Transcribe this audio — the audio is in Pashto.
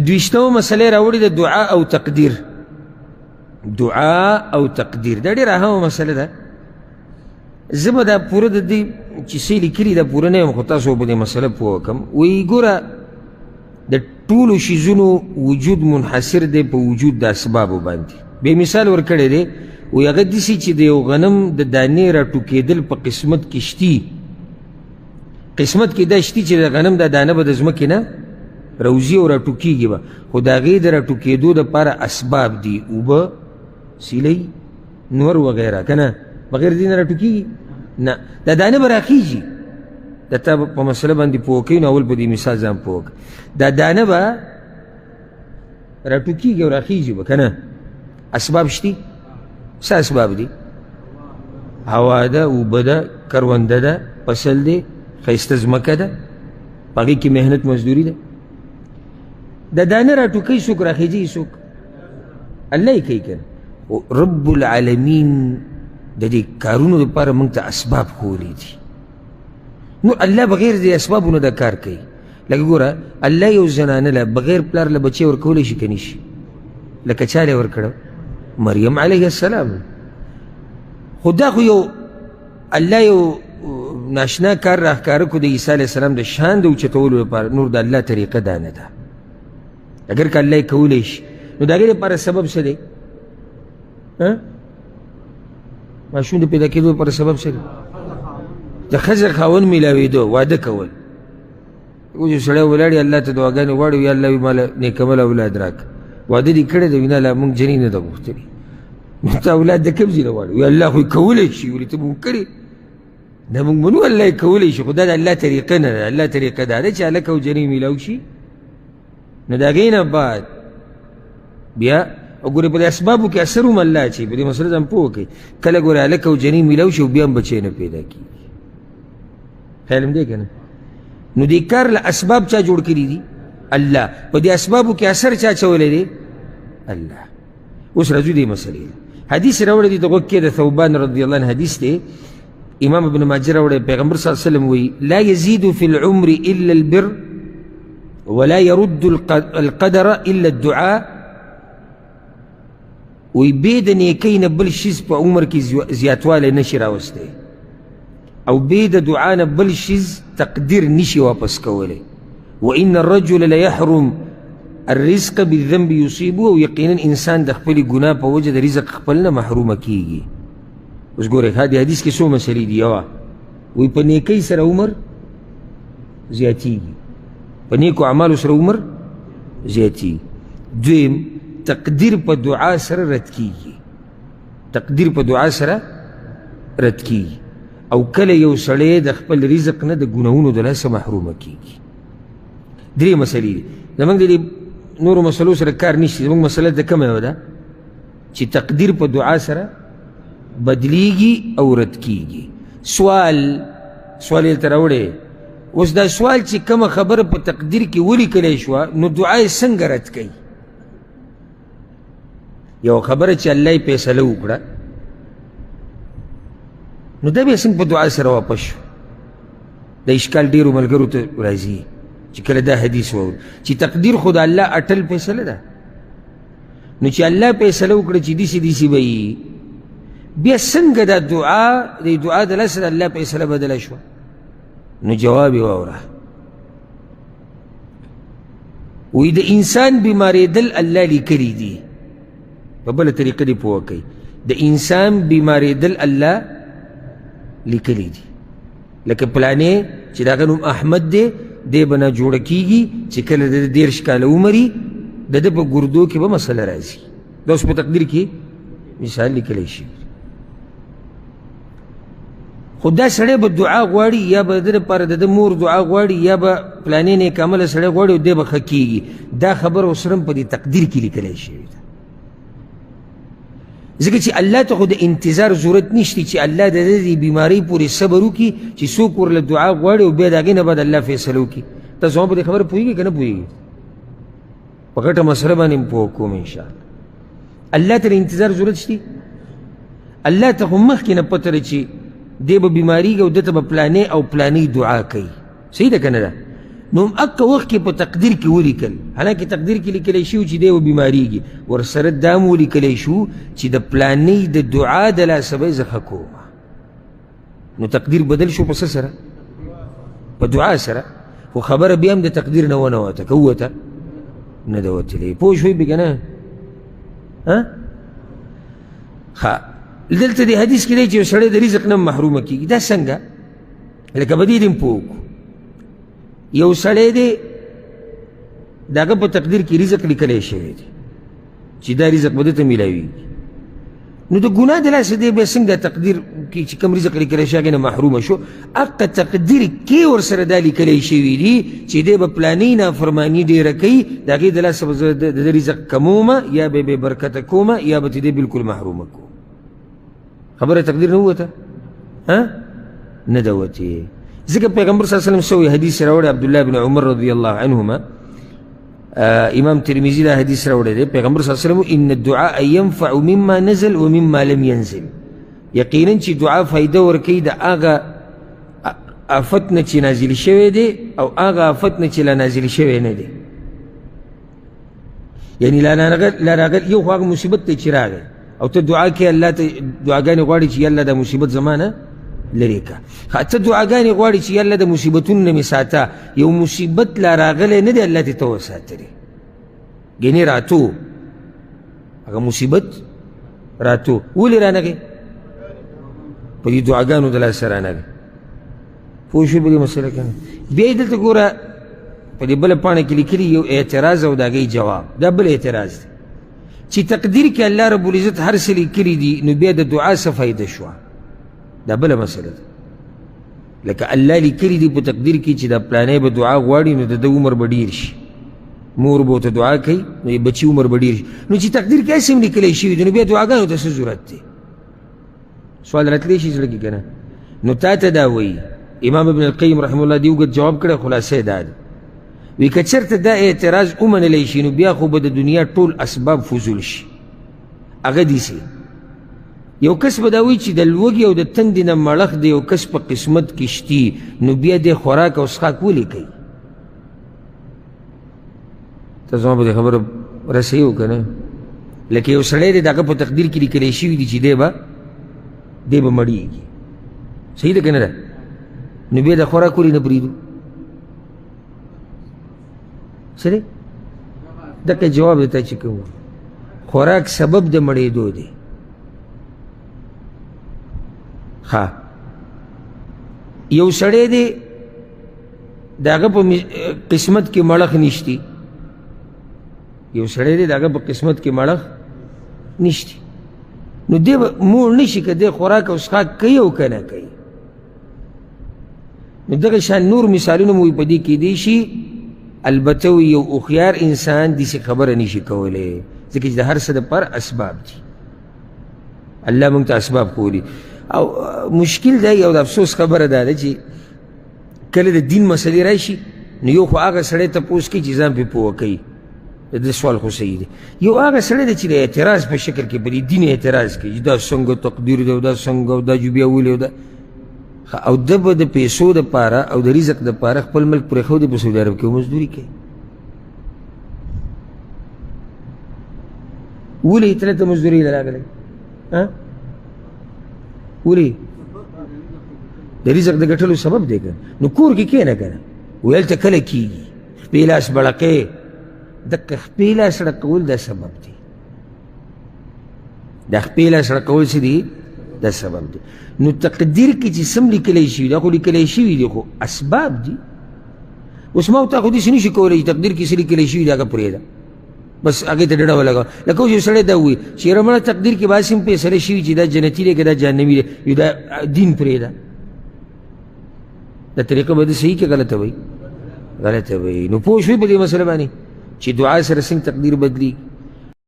دویشتمه مسئله راوړې د دعا او تقدیر. دعا او تقدیر دا ډېره اهمه مسله ده. زه به دا پوره د دې چې څه لیکلي دا پوره نه یم، خو تاسو به دې مسله پوه کړم. وایي ګوره د ټولو شیزونو وجود منحصر دی په وجود د اسبابو باندې. بې مثال ورکړی دی، وایي هغه داسې چې د یو غنم د دانې راټوکېدل په قسمت کې شتي. قسمت کې دا شتي چې د غنم دا دانه به د ځمکې نه روزي او راټوکېږي به، خو د هغې د راټوکېدو دپاره اسباب دي، اوبه، سیلۍ، نور وغیره، که نه؟ بغیر دې نه راټوکېږي؟ نه، دا دانه به راخیږي. دا تا په مسله باندې پوه کوي، نو اول په دې مثال ځان پوه کړه. دا دانه به راټوکېږي او راخیږي به، که نه؟ اسباب شتي؟ څه اسباب دي؟ هوا ده، اوبه ده، کرونده ده، فصل دی، ښایسته ځمکه ده، په هغې کې محنت مزدوري ده. دا دانه راټوکوي څوک، راخیږي څوک؟ الله یې کوي که نه؟ رب العالمین د دې کارونو دپاره موږ ته اسباب ښولي دي. نو الله بغیر د اسبابو نه دا کار کوي. لکه ګوره الله یو زنانه له بغیر پلار له بچی ورکولی شي که نه شي؟ لکه چا له ورکړه؟ مریم علیه السلام. خو دا خو یو الله یو ناشنا کار راښکاره کړو د عیسی علیه السلام د شان د اوچتولو لپاره. نور د الله طریقه دا نه ده. اگر که الله یې کولی شي نو د هغې لپاره سبب څه دی؟ ماشوم د پیدا کېدو لپاره سبب څه دی؟ د ښځه خاوند میلاوېدو، واده کول. اوس یو سړی ولاړ الله ته دعاګانې غواړي، یا الله وي ماله نیکمل اولاد راکړه. واده دې کړی دی، وي نه لا مونږ جنۍ نه ده غوښتلې. نو ته اولاد د کوم ځای نه غواړې؟ وي الله خو یې کولی شي، ولې ته به مونږ کړې؟ دا مونږ منو الله یې کولی شي، خو دا د الله طریقه نه ده. الله طریقه دا ده چې هلک او جنۍ میلاو شي. نو د هغې نه بعد بیا وګورئ په دې اسبابو کې اثر هم الله اچوي. په دې مسله ځان پوه کړئ. کله ګورئ هلک او جنۍ میلاو شي او بیا هم بچی نه پیدا کېږي. خیال هم دی که نه؟ نو دې کار له اسباب چا جوړ کړي دي؟ الله. په دې اسبابو کې اثر چا اچولی دی؟ الله. اوس راځو دې مسلې حدیث راوړی دی د غوږ کې د ثوبان رضی الله عنه حدیث دی، امام ابن ماجه راوړی. پیغمبر صلی الله علیه وسلم وایي لا یزید فی العمر الا البر ولا يرد القدر الا الدعاء. وی بې د نیکۍ نه بل شیز په عمر کې زیاتوالی نشي راوستی، او بې د دعا نه بل شیز تقدیر نشي واپس کولی. وان الرجل لیحرم الرزق بالذنب یصیبو. او یقینا انسان د خپلې ګناه په وجه د رزق خپل نه محرومه کیږي. اوس ګورئ دې حدیث کې څو مسلې دي. یوه وی په نیکۍ سره عمر زیاتیږي، په نیکو اعمالو سره عمر زیاتیږي. دویم تقدیر په دعا سره رد کیږي. تقدیر په دعا سره رد کیږي. او کله یو سړی د خپل رزق نه د ګناهونو د لاسه محرومه کیږي. درې مسلې دي. زموږ د دې نورو مسلو سره کار نشته. زموږ مسله د کومه یوه ده چې تقدیر په دعا سره بدلیږي او رد کیږي. سوال یې درته راوړی. اوس دا سوال چې کومه خبره په تقدیر کې ولیکلی شوه، نو دعا یې څنګه رد کوي؟ یو خبره چې الله یې فیصله وکړه، نو دا بیا څنګه په دعا سره واپس شو؟ دا اشکال ډېرو ملګرو ته راځي چې کله دا حدیث واوري چې تقدیر خو د الله اټل فیصله ده. نو چې الله فیصله وکړه چې داسې داسې به وي، بیا څنګه دا دعا د لاسه د الله فیصله بدله شوه؟ نو جواب یې واوره. وی د انسان بیمارېدل الله لیکلي دي. په بله طریقه دې پوه کوئ، د انسان بیمارېدل الله لیکلي دي. لکه پلانې چې د هغه نوم احمد دی، دی به ناجوړه کېږي چې کله د 13 کاله عمر وي، د ده په ګردو کې به مسله راځي. دا اوس په تقدیر کې مثال لیکلی شي. خو دا سړی به دعا غواړي، یا به د ده لپاره د ده مور دعا غواړي، یا به پلانې نیکعمله سړی غواړي او دی به ښه کېږي. دا خبره اوس هم په دې تقدیر کې لیکلی شوې ده. ځکه چې الله ته خو د انتظار ضرورت نشته چې الله د دې بیمارۍ پورې صبر وکړي چې څوک ورله دعا غواړي او بیا د هغې نه بعد الله فیصله وکړي. تاسو هم په دې خبره پوهېږئ که نه پوهېږئ؟ په غټه مسله باندې م پوه کوم انشاءالله. الله ته د انتظار ضرورت شته؟ الله ته خو مخکې نه پته ده چې دی به بیماریږي او ده ته به پلانې او پلانې دعا کوي. صحیح ده که نه ده؟ نو اکا وقت کې په تقدیر کې ولیکل، حالانکه تقدیر کې لیکلی شو چې دی و بیماریږي، ورسره دا م ولیکلی شو چې د پلانۍ د دعا د لاسه به یې زه ښه کوم. نو تقدیر بدل شو په څه سره؟ په دعا سره. خو خبره بیا هم د تقدیر نه ونه وته، که ووته نه ده وتلې. پوه شوئ پکې نه؟ ښه، دلته د حدیث کې دی چې یو سړی د رزق نه محرومه کېږي. دا څنګه؟ لکه په دې دې هم پوه وکړو. یو سړی دی د هغه په تقدیر کې رزق لیکلی شوی دی چې دا رزق به دته میلاویږي، نو د ګناه د لاسه دی بیا څنګه تقدیر کې چې کوم رزق لیکلی شوی هغې نه محرومه شو؟ حقه تقدیر کې ورسره دا لیکلی شوي دي چې دی به پلانۍ نافرماني ډېره کوي، د هغې د لاسه به زه د رزق کمومه یا به بې برکته کومه یا به ترې بلکل محرومه کوم. خبره تقدیر نه ووته؟ نه ده وتې. ځکه پیغمبر صلی الله علیه وسلم سوی حدیث راوړی عبدالله بن عمر رضی الله عنهما، امام ترمذی دا حدیث راوړی دی. پیغمبر صلی الله علیه وسلم ان الدعاء ينفع مما نزل ومما لم ينزل، یقینا چې دعا فایده ورکوي د هغه آفت نه چې نازل شوی دی او هغه آفت نه چې لا نازل شوی نه دی. یعنی لا راغل یو خو هغه مصیبت دی چې راغی او ته دعا کوې الله ته دعاګانې غواړي چې یا الله دا مصیبت زما نه لرې که. ته دعاګانې غواړي چې یا الله د مصیبتونو نه مې ساته، یو مصیبت لا راغلی نه دی الله دې ته وساتلی، ګینې راتو هغه مصیبت راتو. ولې رانغی؟ په دې دعاګانو د لاسه رانغی. پوه شوې په دې مسله که نه؟ بیا یې دلته ګوره په دې بله پاڼه کې لیکلي یو اعتراض او د هغې جواب. دا بل اعتراض دی چې تقدیر کې الله رب العزت هر څه لیکلي دي، نو بیا د دعا څه فایده شوه؟ دا بله مسله ده. لکه الله لیکلي دي په تقدیر کې چې دا پلانی به دعا غواړي نو د ده عمر به ډېر شي، مور به ورته دعا کوي نو د بچي عمر به ډېر شي. نو چې تقدیر کې هسې هم لیکلی شوي دي نو بیا دعاګانو ته څه ضرورت دی؟ سوال راتلی شي زړه کې که نه؟ نو تا ته دا وایي امام ابن القیم رحمه الله دې اوږد جواب کړی، خلاصه یې دا ده وی که چېرته دا اعتراض ومنلی شي نو بیا خو به د دنیا ټول اسباب فضول شي. هغه داسې یو کس به دا وایي چې د لوږې او د تندې نه مړښ د یو کس په قسمت کې شتي، نو بیا دې خوراک او څښاک ولې کوي؟ ته زما په دې خبره رسوي که نه؟ لکه یو سړی دی د هغه په تقدیر کې لیکلی شوي دي چې دی به مړېږي، صحیح ده که نه ده؟ نو بیا د خوراک ولې نه پرېږدو؟ څه دی؟ دقه جواب دی تا چې کوم خوراک سبب د مړېدو دی. ها یو سړی دی د هغه په قسمت کې مړښ نشتی، یو سړی دی د هغه په قسمت کې مړښ نشتی، نو دی به موړ نشي که دی خوراک او څښاک کوي او که نه کوي. نو دغه شان نور مثالونه مو په دې کېدی شي. البته یو هوښیار انسان داسې خبره نشي کولی، ځکه چې د هر څه دپاره اسباب دي، الله موږ ته اسباب ښودي. او مشکل دی او د افسوس خبره دا ده چې کله د دین مسلې راشي نو یو خو هغه سړی تپوس کوي چې ځان پرې پوه کوي، د ده سوال خو صحیح دی. یو هغه سړی دی چې د اعتراض په شکل کې په دې دین اعتراض کوي چې دا څنګه تقدیر دی او دا څنګه او دا جو بیا ولې او دا، او ده به د پیسو دپاره او د رزق دپاره خپل ملک پرېښودی په سعودي عرب کې مزدوري کوي. ولې ته دلته مزدورۍ له راغلی؟ ولې؟ د رزق د ګټلو سبب دی که نو کور کې کښېنه که نه، وی هلته کله کېږي خپې لاس بړقې، دقه خپې لاس ړقول دا سبب دی، دا خپې لاس ړقول څه دي؟ دا سبب دی. نو تقدیر کې چې سم لیکلی شوي دا خو لیکلی شوي دي خو اسباب دي. اوس ما ورته خو داسې نشي کولی چې تقدیر کې څه لیکلی شوي دي هغه پرېږده بس هغې ته ډډه ولګوه. لکه اوس یو سړی دا ووایي چې یاره مړه تقدیر کې به هسې هم فیصله شوي چې دا جنتي دی که دا جهنمي دی، یو دا دین پرېږده. دا طریقه به ده صحیح که غلطه وایي؟ غلطه وایي. نو پوه شوې په دې مسله باندې چې دعا سره څنګه تقدیر بدلېږي؟